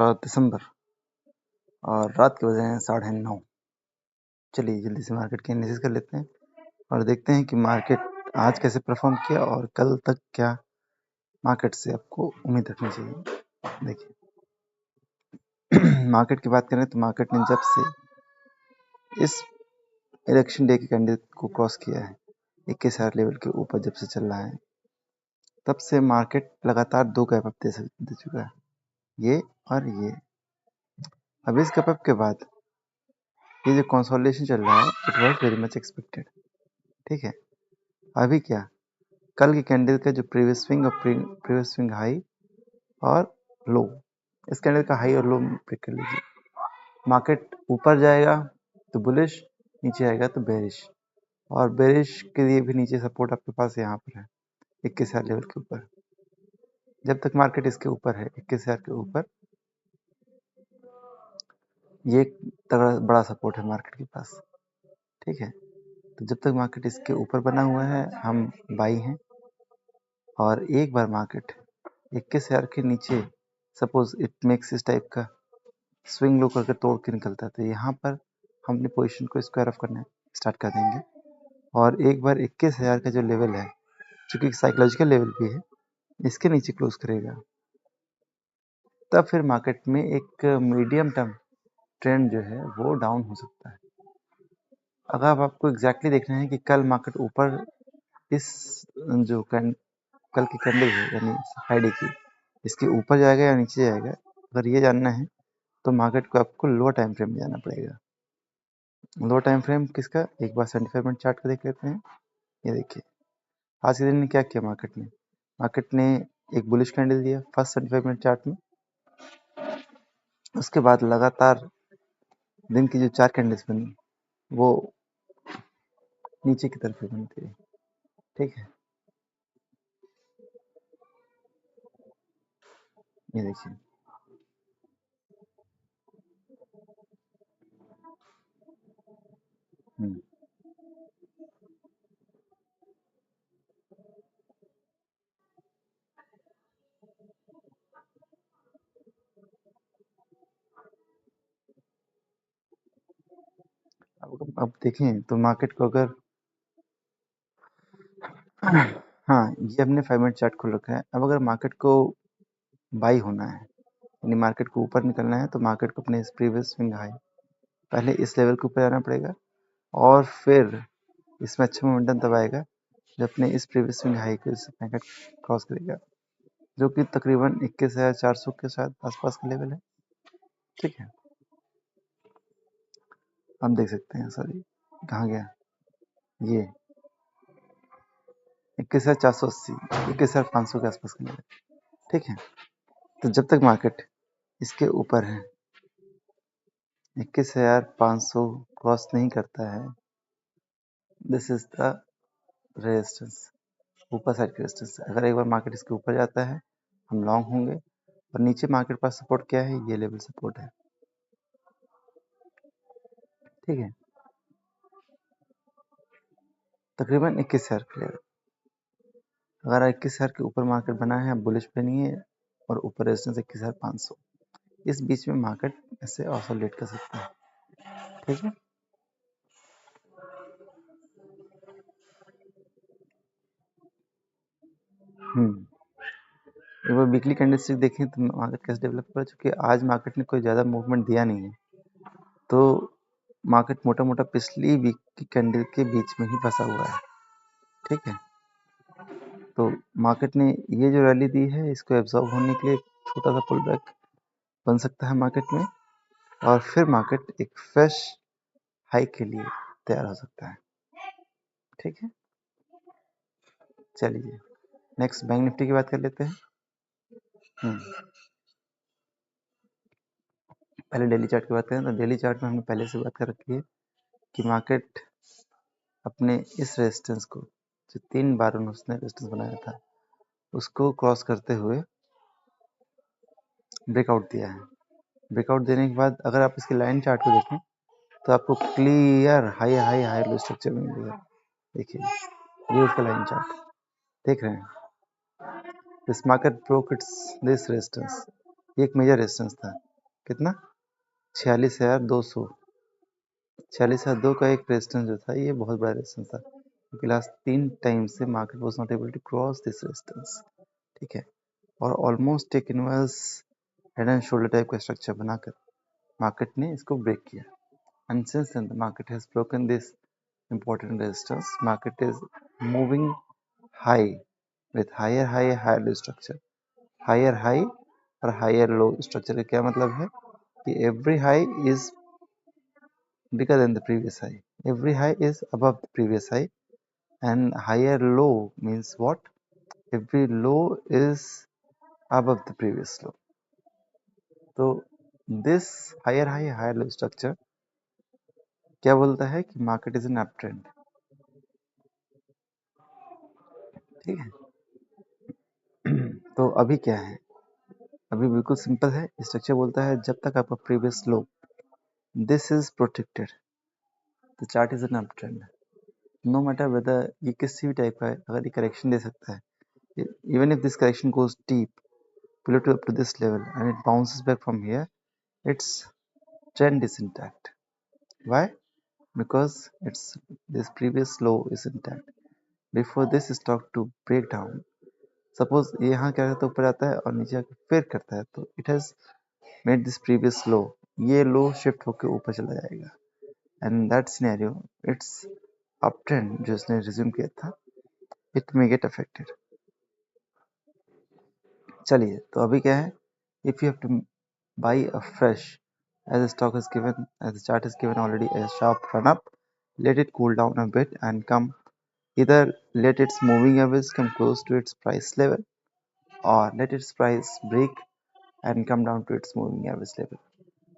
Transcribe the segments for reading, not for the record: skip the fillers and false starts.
दिसंबर और रात के बजे हैं 9:30। चलिए जल्दी से मार्केट की एनालिसिस कर लेते हैं और देखते हैं कि मार्केट आज कैसे परफॉर्म किया और कल तक क्या मार्केट से आपको उम्मीद रखनी चाहिए। देखिए मार्केट की बात करें तो मार्केट ने जब से इस इलेक्शन डे के कैंडिडेट को क्रॉस किया है 21,000 लेवल के ऊपर जब से चल रहा है, तब से मार्केट लगातार 2 गैप अप दे चुका है, ये और ये। अब इस गैप अप के बाद ये जो कंसोलिडेशन चल रहा है it was very much expected. ठीक है, अभी क्या कल के कैंडल का जो प्रीवियस स्विंग और प्रीवियस स्विंग हाई और लो, इस कैंडल का हाई और लो पिक कर लीजिए। मार्केट ऊपर जाएगा तो बुलिश, नीचे आएगा तो बेरिश, और बेरिश के लिए भी नीचे सपोर्ट आपके पास यहाँ पर है 21,000 लेवल के ऊपर। जब तक मार्केट इसके ऊपर है 21,000 के ऊपर, ये एक बड़ा सपोर्ट है मार्केट के पास। ठीक है, तो जब तक मार्केट इसके ऊपर बना हुआ है हम बाई हैं, और एक बार मार्केट 21,000 के नीचे सपोज इट मेक्स इस टाइप का स्विंग लो करके तोड़ के निकलता है, तो यहाँ पर हम अपनी पोजीशन को स्क्वायर ऑफ करना स्टार्ट कर देंगे। और एक बार 21,000 का जो लेवल है, चूंकि साइकोलॉजिकल लेवल भी है, इसके नीचे क्लोज करेगा, तब फिर मार्केट में एक मीडियम टर्म ट्रेंड जो है वो डाउन हो सकता है। अगर आपको एग्जैक्टली देखना है कि कल मार्केट ऊपर इस जो कल की कैंडल है यानी फ्राइडे की, इसके ऊपर जाएगा या नीचे जाएगा, अगर ये जानना है तो मार्केट को आपको लोअर टाइम फ्रेम में जाना पड़ेगा। लोअर टाइम फ्रेम किसका, एक बार 75 मिनट चार्ट का देख लेते हैं। ये देखिए आज के दिन में क्या किया मार्केट ने एक बुलिश कैंडल दिया फर्स्ट 75 मिनट चार्ट में, उसके बाद लगातार दिन की जो 4 कैंडल्स बनी वो नीचे की तरफ बनती है। ठीक है, ये देखिए अब देखें तो मार्केट को अगर हाँ, ये हमने 5 मिनट चार्ट खोल रखा है। अब अगर मार्केट को बाई होना है यानी मार्केट को ऊपर निकलना है, तो मार्केट को अपने प्रीवियस स्विंग हाई पहले इस लेवल के ऊपर जाना पड़ेगा, और फिर इसमें अच्छा मोमेंटम तब आएगा जब अपने इस प्रीवियस स्विंग हाई को मार्केट क्रॉस करेगा, जो कि तकरीबन 21,400 के साथ आसपास का लेवल है। ठीक है, हम देख सकते हैं, सॉरी कहाँ गया, ये 21,480 21,500 के आसपास का लेवल। ठीक है, तो जब तक मार्केट इसके ऊपर है 21,500 क्रॉस नहीं करता है, दिस इज द रेजिस्टेंस, ऊपर साइड का रेजिस्टेंस। अगर एक बार मार्केट इसके ऊपर जाता है हम लॉन्ग होंगे, और नीचे मार्केट पास सपोर्ट क्या है, ये लेवल सपोर्ट है। ठीक है, तकरीबन 21,000 का लेवल। अगर 21,000 के ऊपर मार्केट बना है, बुलिश पे नहीं है, और ऊपर रेजिस्टेंस 21,500, इस बीच में मार्केट ऐसे ऑसोलेट कर सकता है। ठीक है, एक बार वीकली कैंडलस्टिक देखें तो मार्केट कैसे डेवलप कर, चूंकि आज मार्केट ने कोई ज़्यादा मूवमेंट दिया नहीं है, तो मार्केट मोटा मोटा पिछली वीक की कैंडल के बीच में ही फंसा हुआ है। ठीक है, तो मार्केट ने ये जो रैली दी है इसको एब्जॉर्ब होने के लिए छोटा सा पुल बैक बन सकता है मार्केट में, और फिर मार्केट एक फ्रेश हाई के लिए तैयार हो सकता है। ठीक है, चलिए नेक्स्ट बैंक निफ्टी की बात कर लेते हैं। पहले डेली चार्ट की बात करें तो डेली चार्ट में हमने पहले से बात कर रखी है कि मार्केट अपने इस रेजिस्टेंस को, जो 3 बार उसने रेजिस्टेंस बनाया था, उसको क्रॉस करते हुए ब्रेकआउट दिया है। ब्रेकआउट देने के बाद अगर आप इसके लाइन चार्ट को देखें तो आपको clear high high high low structure में मिलेगा। देखिए ये उसका लाइन चार्ट देख रहे हैं, this market broke it's this resistance, ये एक मेजर रेजिस्टेंस था, कितना 46,200 46,200 का एक रेजिस्टेंस जो था ये बहुत बड़ा रेजिस्टेंस था क्योंकि लास्ट 3 टाइम से market was not able to cross this resistance, ठीक है। और ऑलमोस्ट एक inverse head and shoulder type का स्ट्रक्चर बनाकर मार्केट ने इसको ब्रेक किया and since then the market has broken this important resistance. Market is moving high with higher low structure. Higher high और higher low structure का क्या मतलब है कि every high is bigger than the previous high. Every high is above the previous high and higher low means what? Every low is above the previous low. तो this higher low structure क्या बोलता है कि market is in up trend, ठीक है। तो अभी क्या है, अभी बिल्कुल सिंपल है। स्ट्रक्चर बोलता है जब तक आपका previous low this is protected the chart is an up trend, no matter whether ये किसी भी टाइप का है, अगर ये करेक्शन दे सकता है, even if this correction goes deep below to up to this level and it bounces back from here, its trend is intact. Why? Because it's this previous low is intact. Before this stock to break down, suppose ये यहाँ क्या करता है, ऊपर आता है और नीचे आकर फिर करता है, तो it has made this previous low, ये low shift होकर ऊपर चला जाएगा and that scenario it's uptrend जो इसने resume किया था it may get affected. चलिए तो अभी क्या है, if you have to buy a fresh as the stock is given, as the chart is given already a sharp run up, let it cool down a bit and come, either let its moving average come close to its price level or let its price break and come down to its moving average level.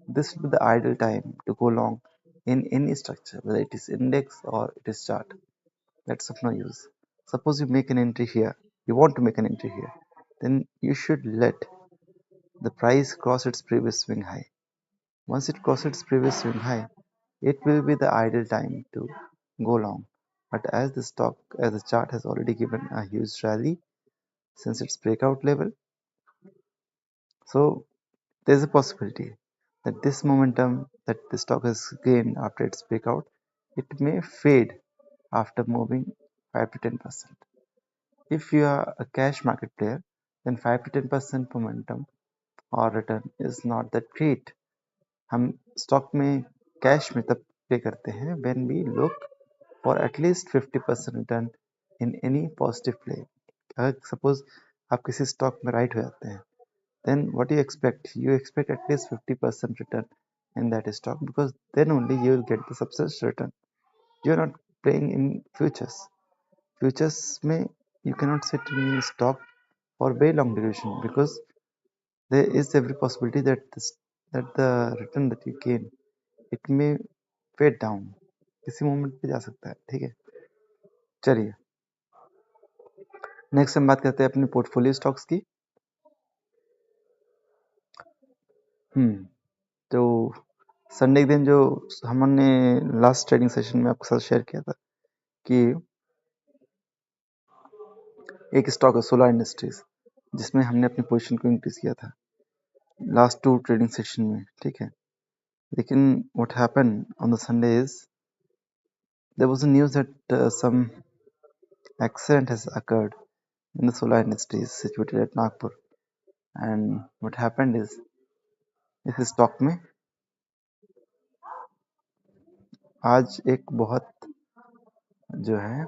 This will be the ideal time to go long in any structure, whether it is index or it is chart. That's of no use. Suppose you make an entry here, you want to make an entry here, then you should let the price cross its previous swing high. Once it crosses its previous swing high, it will be the ideal time to go long. But as the chart has already given a huge rally since its breakout level, so there's a possibility that this momentum that the stock has gained after its breakout, it may fade after moving 5 to 10%. If you are a cash market player, then 5 to 10% momentum or return is not that great. हम stock में cash में तब पे करते हैं when we look for at least 50% return in any positive play. अगर suppose आप किसी स्टॉक में राइट हो जाते हैं, then what do you expect? You expect at least 50% return in that stock because then only you will get the substantial return. You are not playing in futures. Futures में you cannot sit in stock for very long duration because there is every possibility that the return that you gain it may fade down, किसी moment पे जा सकता है, ठीक है। चलिए next हम बात करते हैं अपनी पोर्टफोलियो स्टॉक्स की। तो संडे के दिन जो हमने लास्ट ट्रेडिंग सेशन में आपके साथ शेयर किया था कि एक स्टॉक है सोलर इंडस्ट्रीज जिसमें हमने अपनी पोजीशन को इंक्रीज किया था लास्ट 2 ट्रेडिंग सेशन में, ठीक है। लेकिन what happened on the Sunday is there was a news that some accident has occurred in the solar industries situated at Nagpur, and what happened is इस stock में आज एक बहुत जो है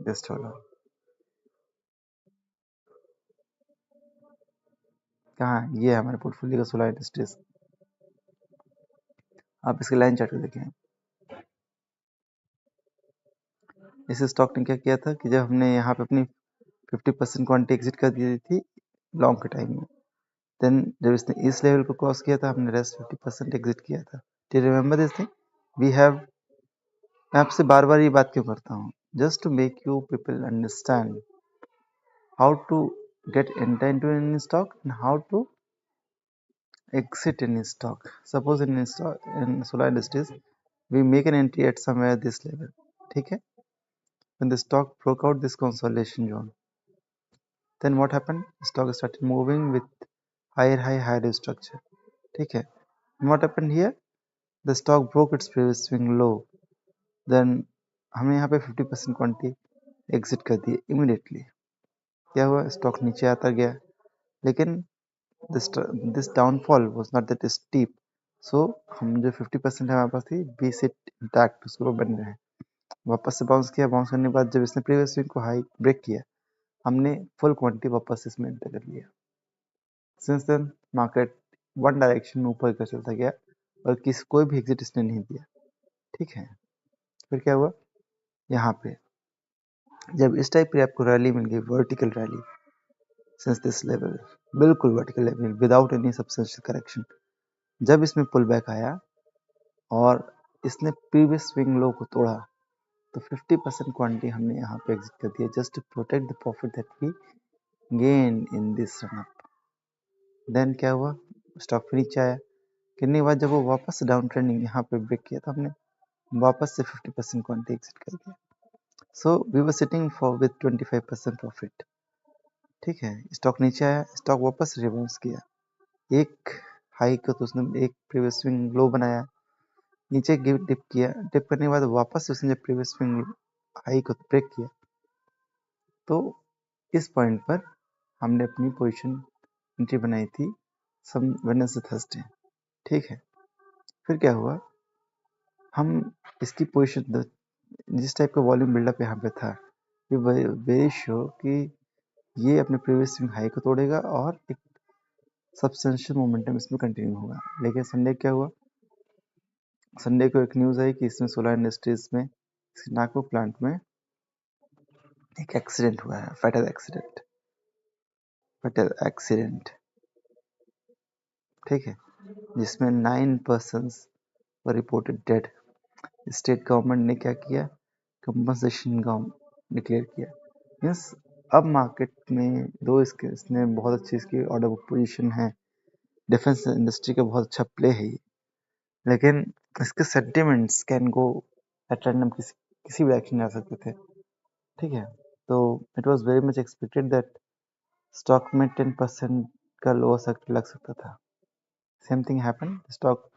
जस्ट होल्ड, कहाँ ये है हमारे पोर्टफोलियो का सोलर इंडस्ट्रीज, आप इसके लाइन चार्ट को देखें। इस स्टॉक ने क्या किया था कि जब हमने यहाँ पे अपनी 50% क्वांटिटी एग्जिट कर दी थी लॉन्ग के टाइम में, देन जब इसने इस लेवल को क्रॉस किया था हमने रेस्ट 50% एग्जिट किया था। Do you remember this thing? We have, मैं आपसे बार बार ये बात क्यों करता हूँ, just to make you people understand how to get enter into any stock and how to exit any stock. Suppose in solar industries we make an entry at somewhere this level, ठीक है। when the stock broke out this consolidation zone, then what happened, stock started moving with higher high higher structure, ठीक है। What happened here, the stock broke its previous swing low, then हमने यहाँ पे 50% quantity exit कर दी immediately. क्या हुआ, stock नीचे आता गया, लेकिन this downfall was not that steep, so हम जो 50% हमारे पास थी वी सिट इंटैक्ट, उसके ऊपर बन रहे हैं। वापस से बाउंस किया, बाउंस करने के बाद जब इसने प्रीवियस स्विंग को हाई ब्रेक किया, हमने फुल क्वांटिटी वापस इसमें एंटर कर लिया। Since then market one direction में ऊपर का चलता गया और कोई भी एग्जिट इसने नहीं दिया, ठीक है। फिर क्या हुआ, यहाँ पे जब इस टाइप की आपको रैली मिल गई, vertical rally since this level, बिल्कुल vertical level without any substantial correction, जब इसमें पुल बैक आया और इसने प्रीवियस स्विंग लो को तोड़ा, तो 50% क्वांटिटी हमने यहाँ पे एग्जिट कर दिया just to protect the profit that we gain in this run up. Then क्या हुआ, स्टॉक फिर नीचे आया, गिरने के बाद जब वो वापस डाउन ट्रेंडिंग यहाँ पे ब्रेक किया, तो हमने वापस से 50% क्वांटिटी एग्जिट कर दिया। So we were sitting for with 25% profit, ठीक है। स्टॉक नीचे आया, स्टॉक वापस रिबाउंस किया, एक हाई को तो उसने एक प्रीवियस स्विंग लो बनाया, नीचे डिप किया, डिप करने के बाद वापस उसने जब प्रीवियस स्विंग हाई को ब्रेक किया, तो इस पॉइंट पर हमने अपनी पोजीशन एंट्री बनाई थी सम वेडनेसडे थर्सडे, ठीक है। फिर क्या हुआ, हम इसकी पोजीशन जिस टाइप का वॉल्यूम बिल्डअप यहाँ पे था, वेरी श्योर कि ये अपने प्रीवियस स्विंग हाई को तोड़ेगा और एक सब्सटेंशियल मोमेंटम इसमें कंटिन्यू होगा। लेकिन संडे क्या हुआ, संडे को एक न्यूज़ आई कि इसमें सोलर इंडस्ट्रीज में नागपुर प्लांट में एक एक्सीडेंट हुआ है, फैटल एक्सीडेंट, ठीक है, जिसमें 9 पर्सन्स वर रिपोर्टेड डेड। स्टेट गवर्नमेंट ने क्या किया, कंपनसेशन डिक्लेयर किया। मीन्स अब मार्केट में दो इसने बहुत अच्छी इसकी ऑर्डर बुक पोजीशन है, डिफेंस इंडस्ट्री का बहुत अच्छा प्ले है ये, लेकिन इसके sentiments can go at random, किसी भी डायरेक्शन जा सकते थे, ठीक है। तो it was very much expected that stock में 10% का लोअर सर्किट लग सकता था। Same thing happen, stock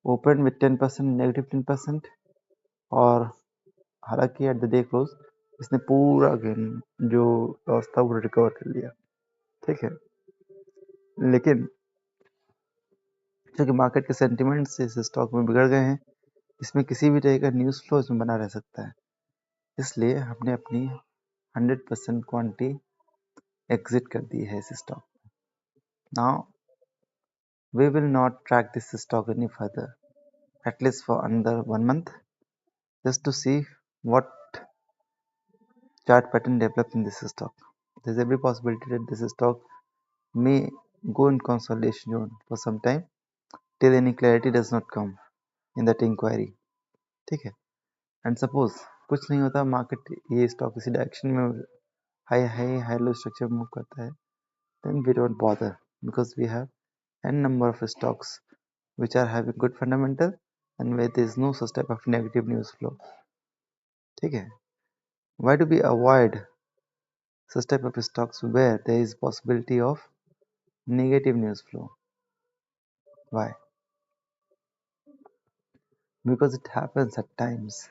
open with 10%, negative 10%, और हालांकि एट द डे क्लोज इसने पूरा गेन जो लॉस था वो रिकवर कर लिया, ठीक है। लेकिन क्योंकि मार्केट के सेंटिमेंट्स इस स्टॉक में बिगड़ गए हैं, इसमें किसी भी तरह का न्यूज़ फ्लो इसमें बना रह सकता है, इसलिए हमने अपनी 100% क्वांटिटी एग्जिट कर दी है इस stock. Now we will not track this stock any further, at least for another 1 month, just to see what chart pattern develops in this stock. There is every possibility that this stock may go in consolidation zone for some time till any clarity does not come in that inquiry, ठीक है। And suppose कुछ नहीं होता, market ये stock इसी direction में high low structure move करता है, then we don't bother because we have n number of stocks which are having good fundamental and where there is no such type of negative news flow, ठीक है। Why do we avoid such type of stocks where there is possibility of negative news flow? Why? Because it happens at times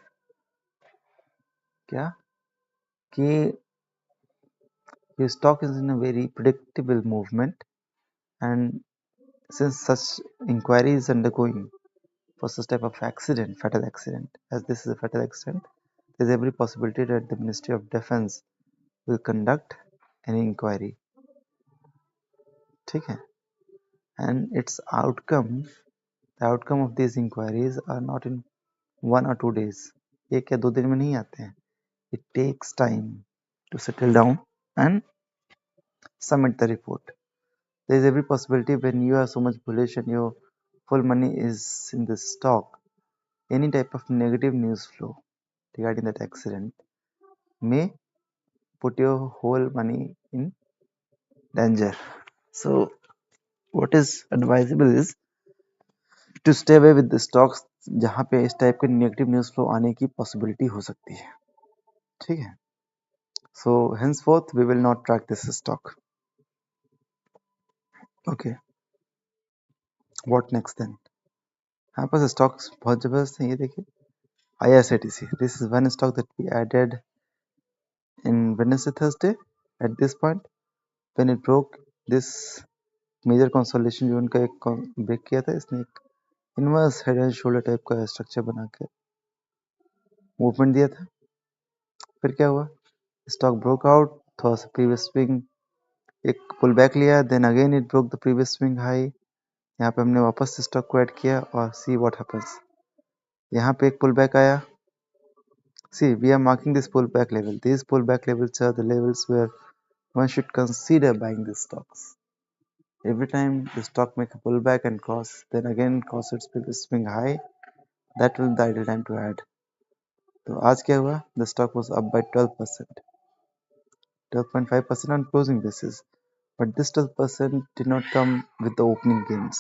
क्या कि your stock is in a very predictable movement, and since such inquiry is undergoing for such type of accident, fatal accident, as this is a fatal accident, there is every possibility that the Ministry of Defense will conduct an inquiry, ठीक है। And its outcome, the outcome of these inquiries are not in 1 or 2 days, एक या 2 दिन में नहीं आते हैं, it takes time to settle down and submit the report. There is every possibility when you are so much bullish and your full money is in the stock, any type of negative news flow regarding that accident may put your whole money in danger. So what is advisable is to stay away with the stocks जहाँ पे इस type के negative news flow आने की possibility हो सकती है, ठीक है। So henceforth we will not track this stock. Okay, what next then? यहाँ पर स्टॉक्स बहुत जबरदस्त हैं, ये देखिए IRCTC. This is one stock that we added in Wednesday, Thursday. At this point, when it broke this major consolidation zone का एक break किया था, इसने एक inverse head and shoulder type का स्ट्रक्चर बना के मूवमेंट दिया था. फिर क्या हुआ? स्टॉक ब्रोक आउट, थोड़ा सा प्रीवियस स्विंग एक पुल बैक लिया, then again it broke the previous swing high. यहाँ पे हमने वापस स्टॉक को ऐड किया और सी व्हाट हैपेंस. यहाँ पे एक पुल बैक आया. See, we are marking this pullback level. These pullback levels are the levels where one should consider buying these stocks. Every time the stock make a pullback and cross, then again cross its previous swing high, that will be the ideal time to add. तो आज क्या हुआ? The stock was up by 12%, 12.5% on closing basis. But this 12% did not come with the opening gains.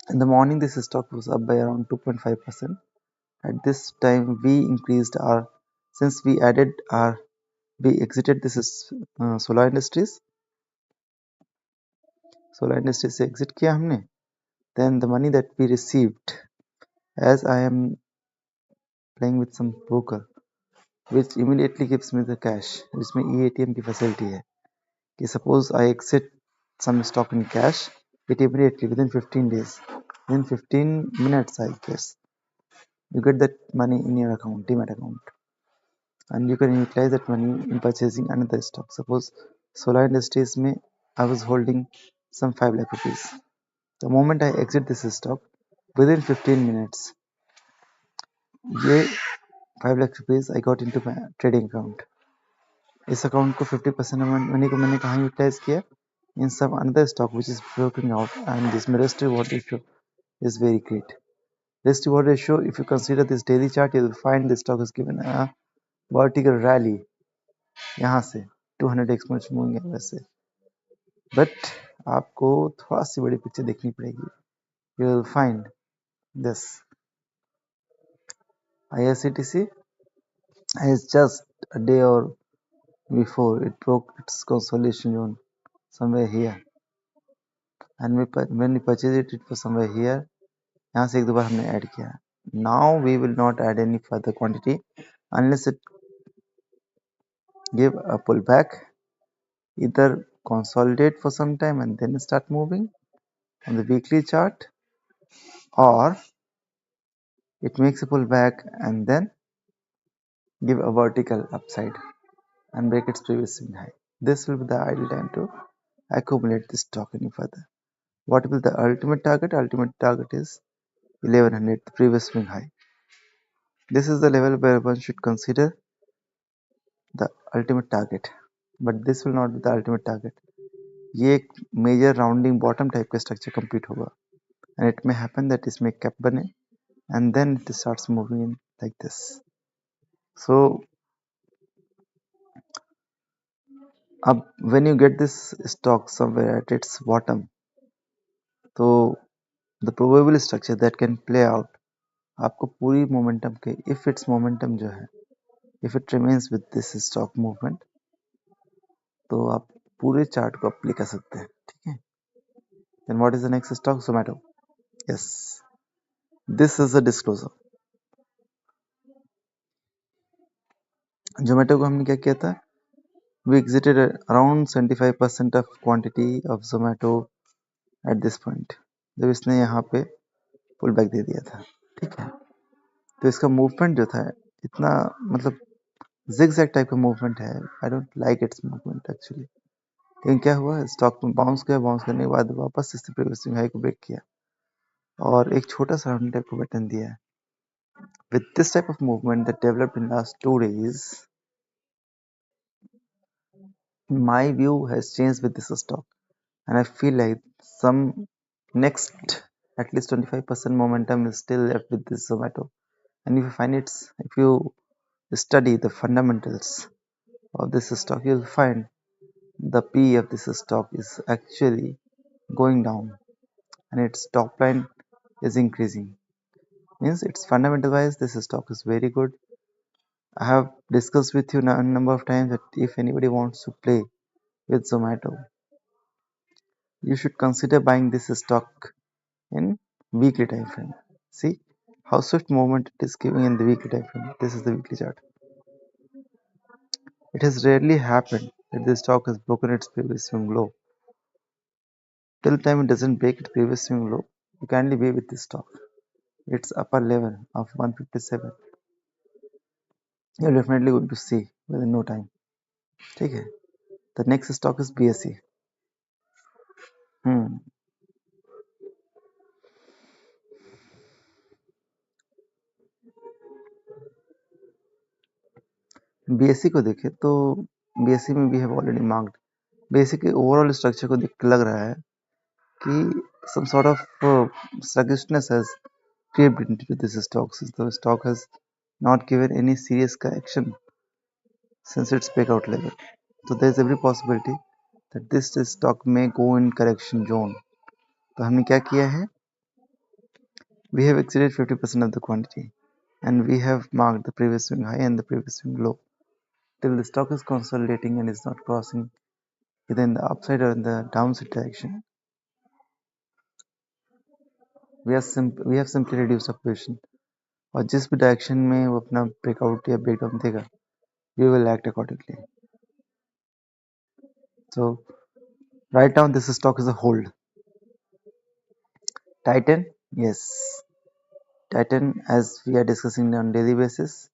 In the morning, this stock was up by around 2.5%. At this time, we increased our, since we exited this is solar industries से exit किया हमने. Then the money that we received, as I am playing with some broker which immediately gives me the cash, जिसमें e-ATM की facility है कि suppose I exit some stock in cash, it immediately within 15 days, within 15 minutes I guess, you get that money in your account, demat account, and you can utilize that money in purchasing another stock. Suppose solar industries में I was holding some 5 lakh rupees. The moment I exit this stock, within 15 minutes, ये 5 lakh rupees I got into my trading account. इस account को 50% money को मैंने कहाँ utilise किया? In some another stock which is broken out, and this risk reward ratio is very great. Risk reward ratio, if you consider this daily chart, you will find this stock is given a vertical rally यहाँ से 200x moving average से. But आपको थोड़ा सी बड़ी picture देखनी पड़ेगी. You will find this IRCTC is just a day or before it broke its consolidation zone somewhere here, and when we purchased it, it was somewhere here. यहाँ से एक दो बार हमने ऐड किया. Now we will not add any further quantity unless it give a pullback, either consolidate for some time and then start moving on the weekly chart, or it makes a pullback and then give a vertical upside and break its previous swing high. This will be the ideal time to accumulate this stock any further. What will the ultimate target? Ultimate target is 1100, the previous swing high. This is the level where one should consider the ultimate target, but this will not be the ultimate target. ये एक major rounding bottom type का structure complete होगा, and it may happen that इसमें cap बने and then it starts moving in like this. So अब when you get this stock somewhere at its bottom, तो the probable structure that can play out, आपको पूरी momentum के, if its momentum जो है, if it remains with this stock movement, तो आप पूरे चार्ट को अप्लाई कर सकते हैं. ठीक है. Then what is the next stock? Zomato. Yes, this is a disclosure. Zomato को हमने क्या किया था? We exited around 75% of quantity of Zomato at this point. जब इसने यहाँ पे पुल बैक दे दिया था. ठीक है. तो इसका मूवमेंट जो था इतना मतलब zigzag टाइप का मूवमेंट है. I don't like it's movement actually. लेकिन क्या हुआ? स्टॉक में बाउंस किया, बाउंस करने के बाद वापस इससे प्रीवियस स्विंग हाई को ब्रेक किया और एक छोटा सा राउंड टाइप का पैटर्न दिया है. With this type of movement that developed in last 2 days, my view has changed with this stock, and I feel like some next at least 25% momentum is still left with this Zomato. And if you study the fundamentals of this stock, you'll find the P of this stock is actually going down and its top line is increasing. Means it's fundamental wise this stock is very good. I have discussed with you a number of times that if anybody wants to play with Zomato, you should consider buying this stock in weekly time frame. See how swift movement it is giving in the weekly time frame. This is the weekly chart. It has rarely happened that the stock has broken its previous swing low. Till the time it doesn't break its previous swing low, you kindly be with this stock. Its upper level of 157. You're definitely going to see within no time. ठीक है. The next stock is BSE. BSE को देखें तो BSE में भी have already marked. BSE के overall structure को देख के लग रहा है कि some sort of sluggishness has crept into this stock since the stock has not given any serious correction since its breakout level. So there is every possibility that this stock may go in correction zone. तो हमने क्या किया है? We have exceeded 50% of the quantity and we have marked the previous swing high and the previous swing low. Till the stock is consolidating and is not crossing either in the upside or in the downside direction, we have simply reduced our position. और जिस भी direction में वो अपना breakout या breakdown देगा, we will act accordingly. So right now this stock is a hold. Titan, yes. Titan, as we are discussing on daily basis,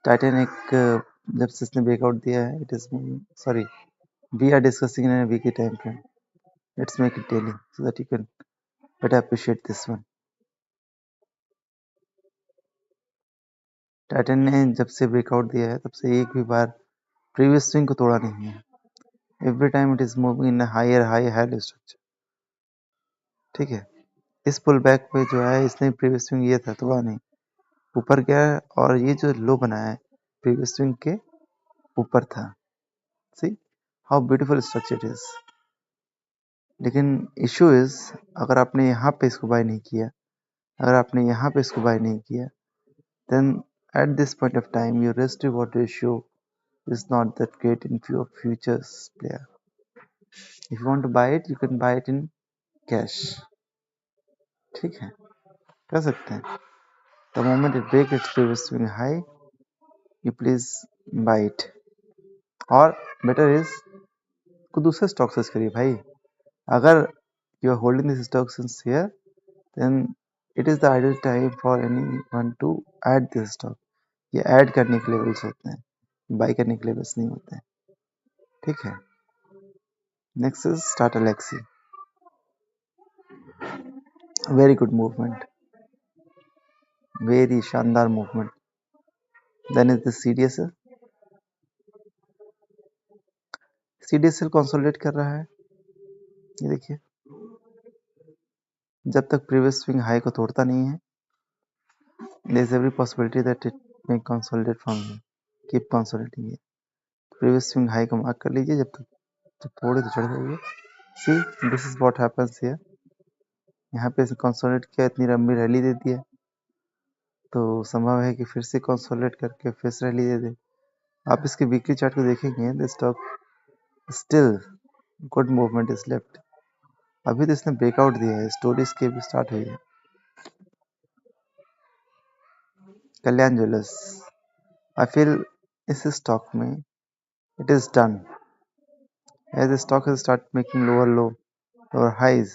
Titan एक जब से इसने ब्रेकआउट दिया है, it is sorry, we are discussing in a weekly time frame. Let's make it daily so that you can better appreciate this one. Titan ने जब से breakout दिया है तब से एक भी बार प्रीवियस स्विंग को तोड़ा नहीं है. Every time it is moving in higher structure. ठीक है. इस पुल बैक पे जो है इसने प्रीवियस स्विंग ये था तोड़ा नहीं, ऊपर गया और ये जो लो बनाया है प्रीवियस स्विंग के ऊपर था. See how beautiful structure it is. लेकिन इशू इज अगर आपने यहाँ पे इसको बाय नहीं किया, अगर आपने यहाँ पे इसको बाय नहीं किया, then at this point of time your risk reward ratio is not that great in view of futures player. If you want to buy it, you can buy it in cash. ठीक है, कर सकते हैं. The moment it breaks its previous swing high, you please buy it. और better is को दूसरे stock search करिए भाई. अगर you are holding this stock since here, then it is the ideal time for anyone to add this stock. ये add करने के levels होते हैं, बाई करने के लेवल्स नहीं होते हैं. ठीक है. Next is Tata Elxsi. Very good movement, very शानदार movement. Then is the CDSL. CDSL consolidate कर रहा है. ये देखिए, जब तक प्रीवियस स्विंग हाई को तोड़ता नहीं है, there is every possibility that it may consolidate from here. Keep consolidating here. Previous swing high को मार्क कर लीजिए. जब थोड़े तो चढ़ जाइए. See this is what happens here. यहाँ पे कंसोलिडेट किया, इतनी लंबी रैली दे दिया, तो संभव है कि फिर से कंसोलिडेट करके फिर से रैली दे दे. आप इसके वीकली चार्ट को देखेंगे, the stock still good movement is left. अभी तो इसने ब्रेकआउट दिया है, स्टोरी इसकी भी स्टार्ट हुई है. कल्याण ज्वेलर्स, आई फील इस स्टॉक में it is done. As the stock has start making lower highs,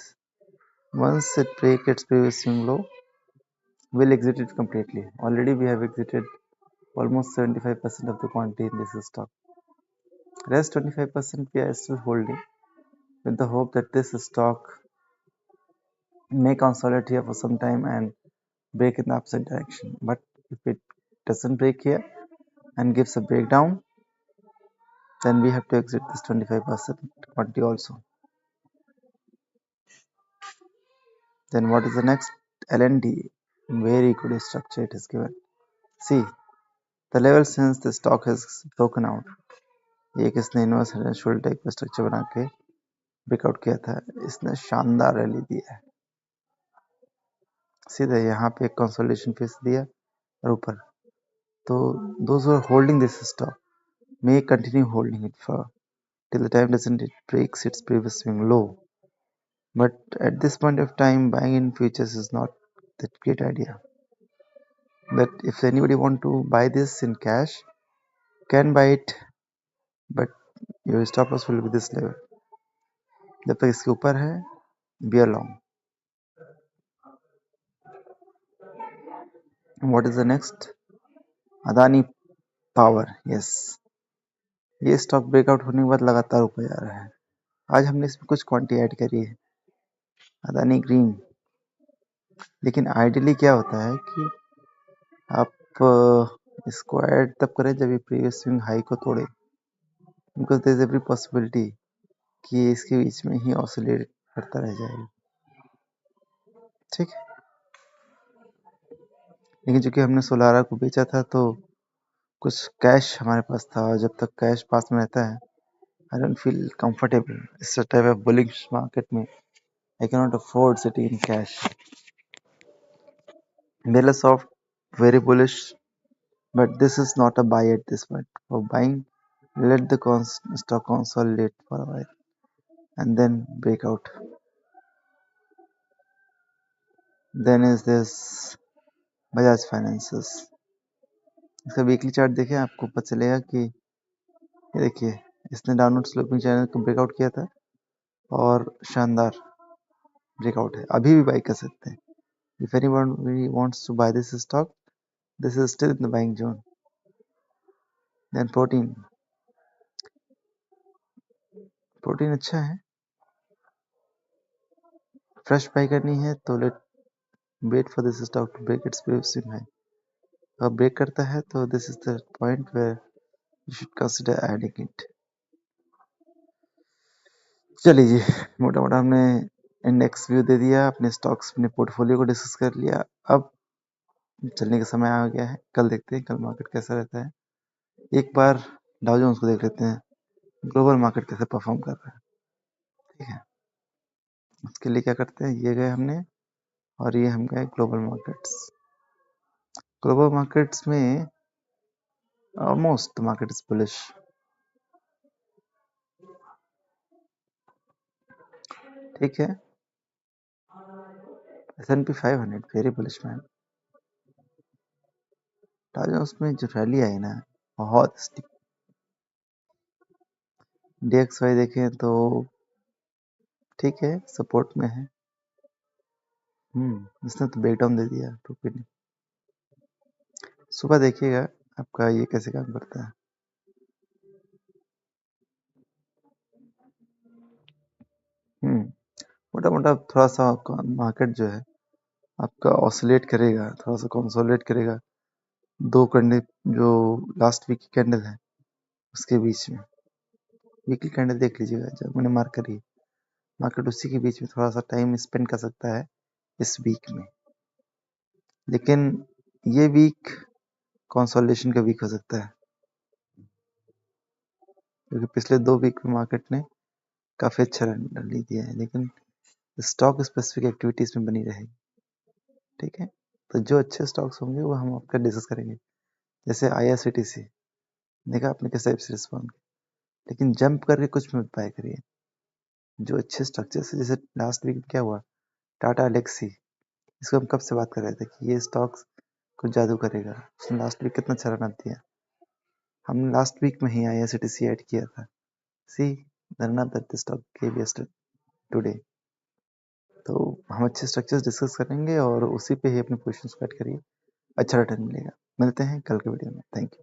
once it break its previous swing low, we'll exit it completely. Already we have exited almost 75% of the quantity in this stock. Rest 25% we are still holding with the hope that this stock may consolidate here for some time and break in the upside direction. But if it doesn't break here and gives a breakdown, then we have to exit this 25% quantity also. Then what is the next? LND. Very good structure it is given. See the level since the stock has broken out. ये किसने inverse type का structure बना के breakout किया था, इसने शानदार rally दिया है. सीधा यहाँ पे एक कंसोलिडेशन फेस दिया और ऊपर. तो those who are holding this stock may continue holding it for till the time doesn't it breaks its previous swing low. But at this point of time, buying in futures is not that great idea. But if anybody want to buy this in cash, can buy it, but your stop loss will be this level. जब तक इसके ऊपर है, be along. What is the next? Adani power. Yes, ये stock breakout होने के बाद लगातार ऊपर जा रहा है. आज हमने इसमें कुछ क्वांटिटी ऐड करी है, अदानी ग्रीन. लेकिन आइडियली क्या होता है कि आप इसको ऐड तब करें जब ये प्रीवियस स्विंग हाई को तोड़े, because there is every possibility कि ये इसके बीच में ही ऑसिलेट करता रह जाएगा. ठीक है, लेकिन चूंकि हमने सोलारा को बेचा था तो कुछ कैश हमारे पास था, और जब तक कैश पास में रहता है आई डोंट फील कंफर्टेबल. इस टाइप ऑफ बुलिश मार्केट में I can not afford sitting in cash. Bella soft, very bullish, but this is not a buy at this point. For buying, let the stock consolidate for a while and then break out. Then is this Bajaj Finances. इसका weekly chart देखें, आपको पता चलेगा कि ये देखिए, इसने downward sloping channel को ब्रेकआउट किया था और शानदार ब्रेकआउट है. अभी भी बाई कर सकते हैं. If anyone wants to buy this stock, this is still in the buying zone. Then protein अच्छा है. फ्रेश बाई करनी है तो let wait for this stock to break its previous swing high. अगर ब्रेक करता है तो this is the point where you should consider adding it. चलिए जी, मोटा मोटा हमने इंडेक्स व्यू दे दिया, अपने स्टॉक्स, अपने पोर्टफोलियो को डिस्कस कर लिया. अब चलने का समय आ गया है. कल देखते हैं कल मार्केट कैसा रहता है. एक बार डाउ जोन्स को देख लेते हैं, ग्लोबल मार्केट कैसे परफॉर्म कर रहा है. ठीक है, उसके लिए क्या करते हैं, ये गए हमने और ये हम गए ग्लोबल मार्केट्स. ग्लोबल मार्केट्स में almost the market is bullish. ठीक है, S&P 500 very bullish man. Dow Jones में जो रैली आई ना, बहुत स्टिक. DXY देखें तो ठीक है, सपोर्ट में है. इसने तो ब्रेकडाउन दे दिया टोपी ने. सुबह देखिएगा आपका ये कैसे काम करता है. मोटा मोटा थोड़ा सा मार्केट जो है आपका ऑसिलेट करेगा, थोड़ा सा कंसोलिडेट करेगा. दो कैंडल जो लास्ट वीक की कैंडल है उसके बीच में, वीकली कैंडल देख लीजिएगा जब मैंने मार्क करी, मार्केट उसी के बीच में थोड़ा सा टाइम स्पेंड कर सकता है इस वीक में. लेकिन ये वीक कंसोलिडेशन का वीक हो सकता है, क्योंकि पिछले 2 वीक में मार्केट ने काफ़ी अच्छा रैली दिया है, लेकिन स्टॉक स्पेसिफिक एक्टिविटीज़ में बनी रहेगी. ठीक है, तो जो अच्छे स्टॉक्स होंगे वो हम आपका डिस्कस करेंगे. जैसे IRCTC देखा आपने किस टाइप से रिस्पॉन्ड किया, लेकिन जंप करके कुछ मत बाय करिए. जो अच्छे स्ट्रक्चर से, जैसे लास्ट वीक क्या हुआ, टाटा एलेक्सी, इसको हम कब से बात कर रहे थे कि ये स्टॉक्स कुछ जादू करेगा. उसने लास्ट वीक कितना अच्छा रन दिया. हमने लास्ट वीक में ही IRCTC ऐड किया था. See the run up that the stock gave yesterday today. तो हम अच्छे स्ट्रक्चर्स डिस्कस करेंगे और उसी पे ही अपने पोजीशंस को ऐड करिए, अच्छा रिटर्न मिलेगा. मिलते हैं कल के वीडियो में. Thank you.